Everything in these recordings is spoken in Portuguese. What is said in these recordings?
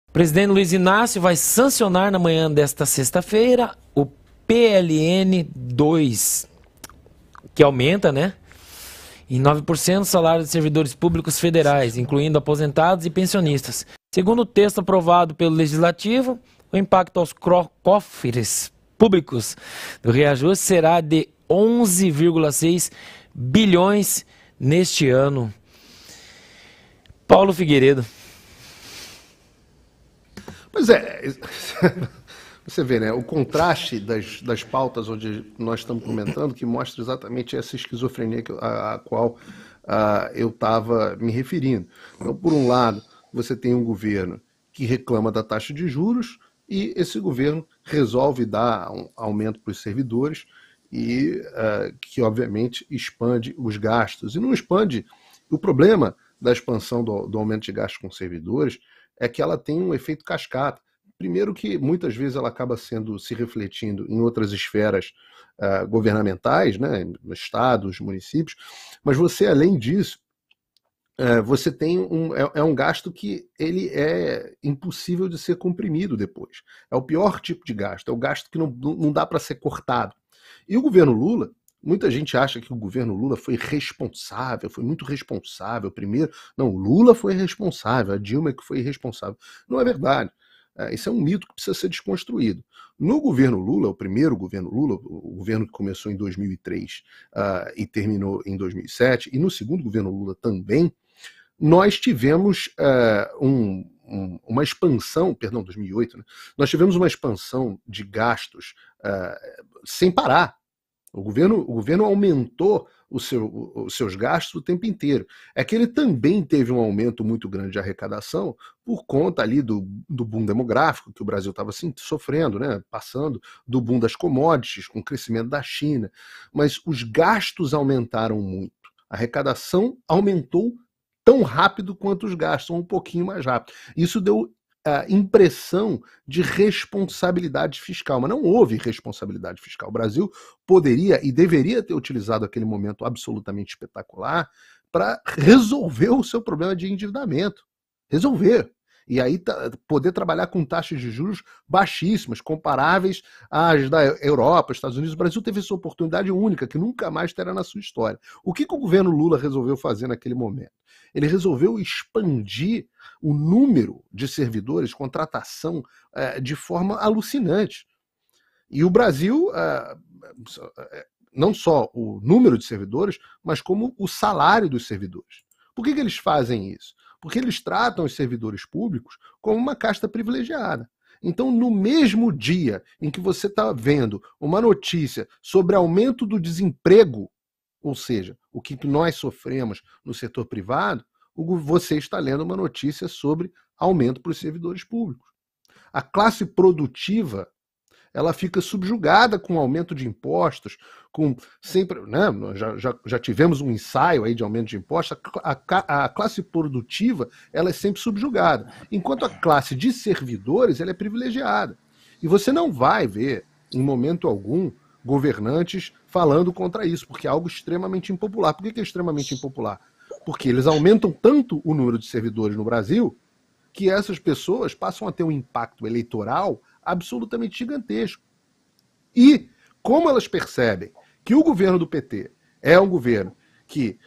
O presidente Luiz Inácio vai sancionar na manhã desta sexta-feira o PLN 2, que aumenta, né, em 9% o salário de servidores públicos federais, incluindo aposentados e pensionistas. Segundo o texto aprovado pelo Legislativo, o impacto aos cofres públicos do reajuste será de 11,6 bilhões neste ano. Paulo Figueiredo. Pois é, você vê, né, o contraste das pautas onde nós estamos comentando, que mostra exatamente essa esquizofrenia a qual eu estava me referindo. Então, por um lado, você tem um governo que reclama da taxa de juros e esse governo resolve dar um aumento para os servidores e que, obviamente, expande os gastos. E não expande. O problema da expansão do aumento de gastos com servidores é que ela tem um efeito cascata. Primeiro que muitas vezes ela acaba se refletindo em outras esferas governamentais, né, estados, municípios, mas você, além disso, você tem um gasto que ele é impossível de ser comprimido depois. É o pior tipo de gasto, é o gasto que não dá para ser cortado. E o governo Lula, muita gente acha que o governo Lula foi responsável, foi muito responsável primeiro. Não, Lula foi responsável, a Dilma é que foi irresponsável. Não é verdade. Isso é um mito que precisa ser desconstruído. No governo Lula, o primeiro governo Lula, o governo que começou em 2003 e terminou em 2007, e no segundo governo Lula também, nós tivemos uma expansão, perdão, 2008, né? Nós tivemos uma expansão de gastos sem parar. O governo aumentou os seus gastos o tempo inteiro. É que ele também teve um aumento muito grande de arrecadação por conta ali do boom demográfico que o Brasil estava sofrendo, né? Passando do boom das commodities, com o crescimento da China. Mas os gastos aumentaram muito. A arrecadação aumentou tão rápido quanto os gastos, um pouquinho mais rápido. Isso deu a impressão de responsabilidade fiscal, mas não houve responsabilidade fiscal. O Brasil poderia e deveria ter utilizado aquele momento absolutamente espetacular para resolver o seu problema de endividamento. Resolver. E aí poder trabalhar com taxas de juros baixíssimas, comparáveis às da Europa, Estados Unidos. O Brasil teve essa oportunidade única, que nunca mais terá na sua história. O que o governo Lula resolveu fazer naquele momento? Ele resolveu expandir o número de servidores, contratação, de forma alucinante. E o Brasil, não só o número de servidores, mas como o salário dos servidores. Por que eles fazem isso? Porque eles tratam os servidores públicos como uma casta privilegiada. Então, no mesmo dia em que você está vendo uma notícia sobre aumento do desemprego, ou seja, o que nós sofremos no setor privado, você está lendo uma notícia sobre aumento para os servidores públicos. A classe produtiva, ela fica subjugada com o aumento de impostos, com sempre, né, já tivemos um ensaio aí de aumento de impostos. A classe produtiva, ela é sempre subjugada, enquanto a classe de servidores, ela é privilegiada. E você não vai ver, em momento algum, governantes falando contra isso, porque é algo extremamente impopular. Por que é extremamente impopular? Porque eles aumentam tanto o número de servidores no Brasil que essas pessoas passam a ter um impacto eleitoral absolutamente gigantesco. E, como elas percebem que o governo do PT é um governo que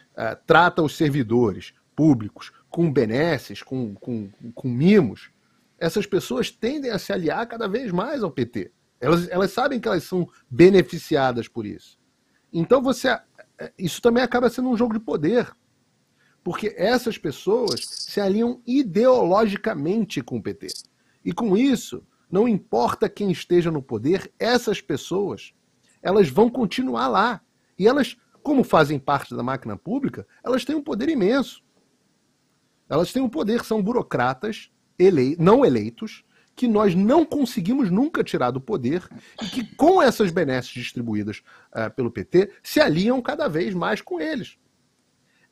trata os servidores públicos com benesses, com mimos, essas pessoas tendem a se aliar cada vez mais ao PT. Elas sabem que elas são beneficiadas por isso. Então isso também acaba sendo um jogo de poder. Porque essas pessoas se alinham ideologicamente com o PT. E com isso, não importa quem esteja no poder, essas pessoas, elas vão continuar lá. E elas, como fazem parte da máquina pública, elas têm um poder imenso. Elas têm um poder, são burocratas não eleitos, que nós não conseguimos nunca tirar do poder e que, com essas benesses distribuídas pelo PT, se alinham cada vez mais com eles.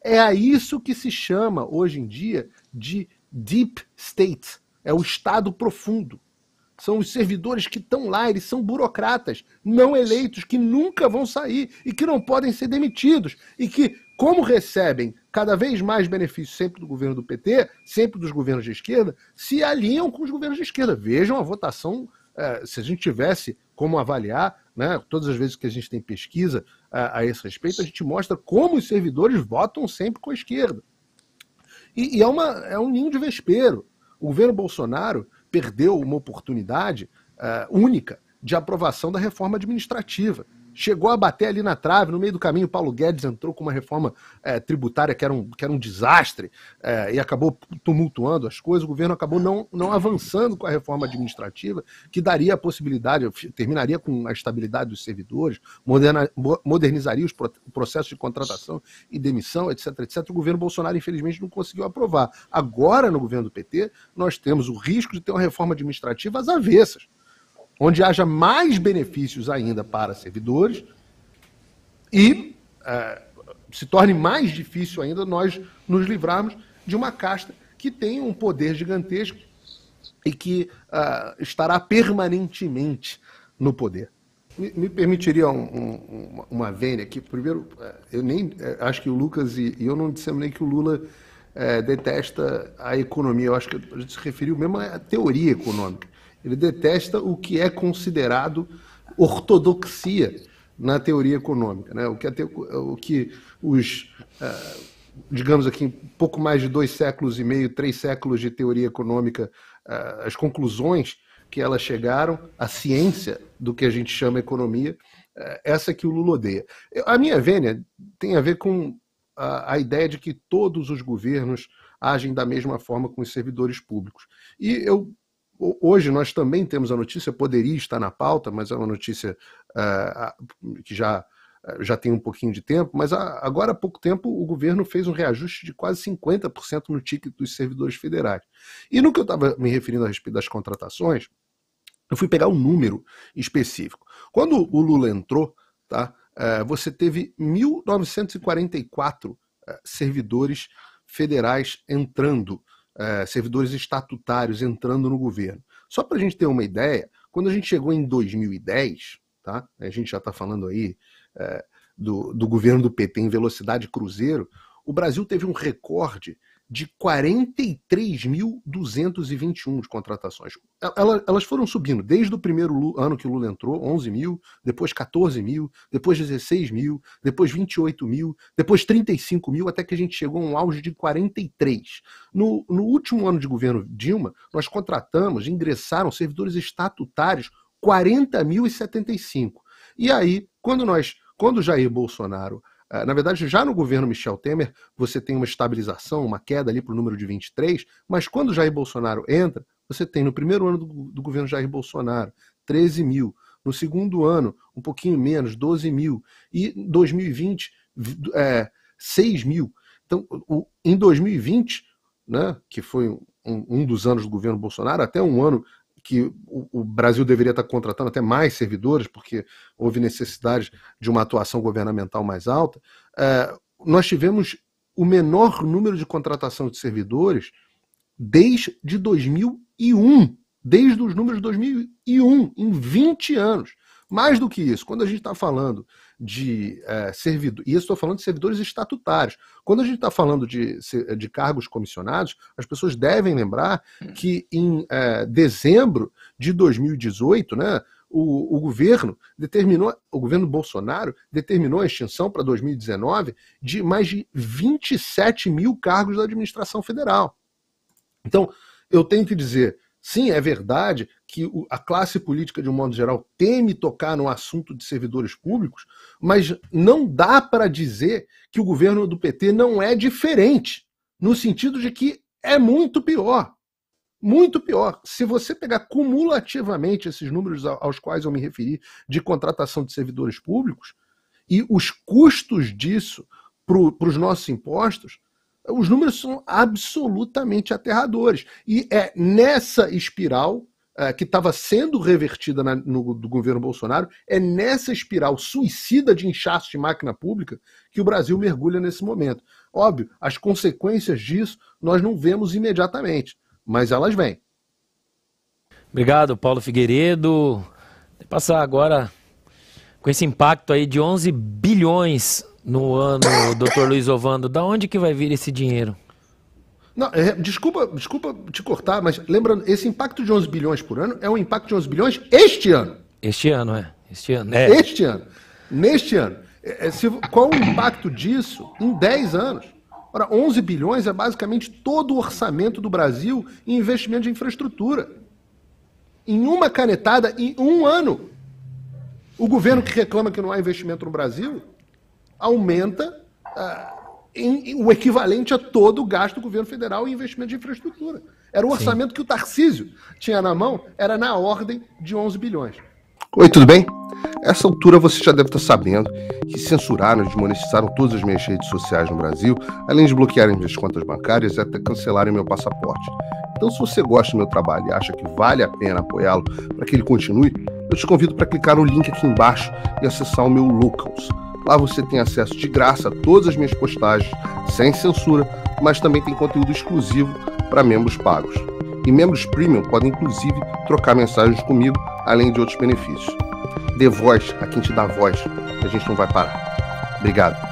É a isso que se chama, hoje em dia, de deep state. É o Estado profundo. São os servidores que estão lá, eles são burocratas, não eleitos, que nunca vão sair e que não podem ser demitidos. E que, como recebem cada vez mais benefícios sempre do governo do PT, sempre dos governos de esquerda, se alinham com os governos de esquerda. Vejam a votação, se a gente tivesse como avaliar, né, todas as vezes que a gente tem pesquisa a esse respeito, a gente mostra como os servidores votam sempre com a esquerda. E é um ninho de vespeiro. O governo Bolsonaro perdeu uma oportunidade única de aprovação da reforma administrativa. Chegou a bater ali na trave, no meio do caminho Paulo Guedes entrou com uma reforma tributária que era um desastre e acabou tumultuando as coisas. O governo acabou não avançando com a reforma administrativa, que daria a possibilidade, terminaria com a estabilidade dos servidores, modernizaria os processos de contratação e demissão, etc, etc. O governo Bolsonaro, infelizmente, não conseguiu aprovar. Agora, no governo do PT, nós temos o risco de ter uma reforma administrativa às avessas, onde haja mais benefícios ainda para servidores e se torne mais difícil ainda nós nos livrarmos de uma casta que tem um poder gigantesco e que estará permanentemente no poder. Me permitiria uma vênia aqui. Primeiro, eu nem acho que o Lucas e eu não dissemos nem que o Lula detesta a economia. Eu acho que a gente se referiu mesmo à teoria econômica. Ele detesta o que é considerado ortodoxia na teoria econômica, né? O que os, digamos aqui, pouco mais de 2 séculos e meio, 3 séculos de teoria econômica, as conclusões que elas chegaram, a ciência do que a gente chama economia, essa que o Lula odeia. A minha vênia tem a ver com a ideia de que todos os governos agem da mesma forma com os servidores públicos. E hoje nós também temos a notícia, poderia estar na pauta, mas é uma notícia que já tem um pouquinho de tempo, mas agora há pouco tempo o governo fez um reajuste de quase 50% no ticket dos servidores federais. E no que eu estava me referindo a respeito das contratações, eu fui pegar um número específico. Quando o Lula entrou, tá, você teve 1.944 servidores federais entrando, servidores estatutários entrando no governo. Só para a gente ter uma ideia, quando a gente chegou em 2010, tá? A gente já está falando aí do governo do PT em velocidade cruzeiro, o Brasil teve um recorde de 43.221 de contratações. Elas foram subindo desde o primeiro ano que o Lula entrou, 11 mil, depois 14 mil, depois 16 mil, depois 28 mil, depois 35 mil, até que a gente chegou a um auge de 43. No último ano de governo Dilma, nós contratamos, ingressaram servidores estatutários 40.075. E aí, quando Jair Bolsonaro, na verdade, já no governo Michel Temer, você tem uma estabilização, uma queda ali para o número de 23, mas quando Jair Bolsonaro entra, você tem no primeiro ano do governo Jair Bolsonaro, 13 mil. No segundo ano, um pouquinho menos, 12 mil. E em 2020, 6 mil. Então, em 2020, né, que foi um dos anos do governo Bolsonaro, até um ano que o Brasil deveria estar contratando até mais servidores, porque houve necessidade de uma atuação governamental mais alta, nós tivemos o menor número de contratação de servidores desde 2001, desde os números de 2001, em 20 anos. Mais do que isso, quando a gente está falando de servidores, e eu estou falando de servidores estatutários, quando a gente está falando de cargos comissionados, as pessoas devem lembrar que em dezembro de 2018, né, o governo Bolsonaro determinou a extinção para 2019 de mais de 27 mil cargos da administração federal. Então, eu tenho que dizer, sim, é verdade que a classe política, de um modo geral, teme tocar no assunto de servidores públicos, mas não dá para dizer que o governo do PT não é diferente, no sentido de que é muito pior. Muito pior. Se você pegar cumulativamente esses números aos quais eu me referi de contratação de servidores públicos e os custos disso para os nossos impostos, os números são absolutamente aterradores. E é nessa espiral que estava sendo revertida do governo Bolsonaro, é nessa espiral suicida de inchaço de máquina pública que o Brasil mergulha nesse momento. Óbvio, as consequências disso nós não vemos imediatamente, mas elas vêm. Obrigado, Paulo Figueiredo. Vou passar agora com esse impacto aí de 11 bilhões no ano, Dr. Luiz Ovando, da onde que vai vir esse dinheiro? Não, desculpa te cortar, mas lembrando, esse impacto de 11 bilhões por ano é um impacto de 11 bilhões este ano. Este ano, é. Este ano. Este ano. Neste ano. Qual o impacto disso em 10 anos? Ora, 11 bilhões é basicamente todo o orçamento do Brasil em investimento de infraestrutura. Em uma canetada, em um ano. O governo que reclama que não há investimento no Brasil aumenta o equivalente a todo o gasto do governo federal em investimento de infraestrutura. Era o orçamento que o Tarcísio tinha na mão, era na ordem de 11 bilhões. Oi, tudo bem? A essa altura você já deve estar sabendo que censuraram e desmonetizaram todas as minhas redes sociais no Brasil, além de bloquearem minhas contas bancárias e até cancelarem meu passaporte. Então, se você gosta do meu trabalho e acha que vale a pena apoiá-lo para que ele continue, eu te convido para clicar no link aqui embaixo e acessar o meu Locals. Lá você tem acesso de graça a todas as minhas postagens, sem censura, mas também tem conteúdo exclusivo para membros pagos. E membros premium podem, inclusive, trocar mensagens comigo, além de outros benefícios. Dê voz a quem te dá voz, que a gente não vai parar. Obrigado.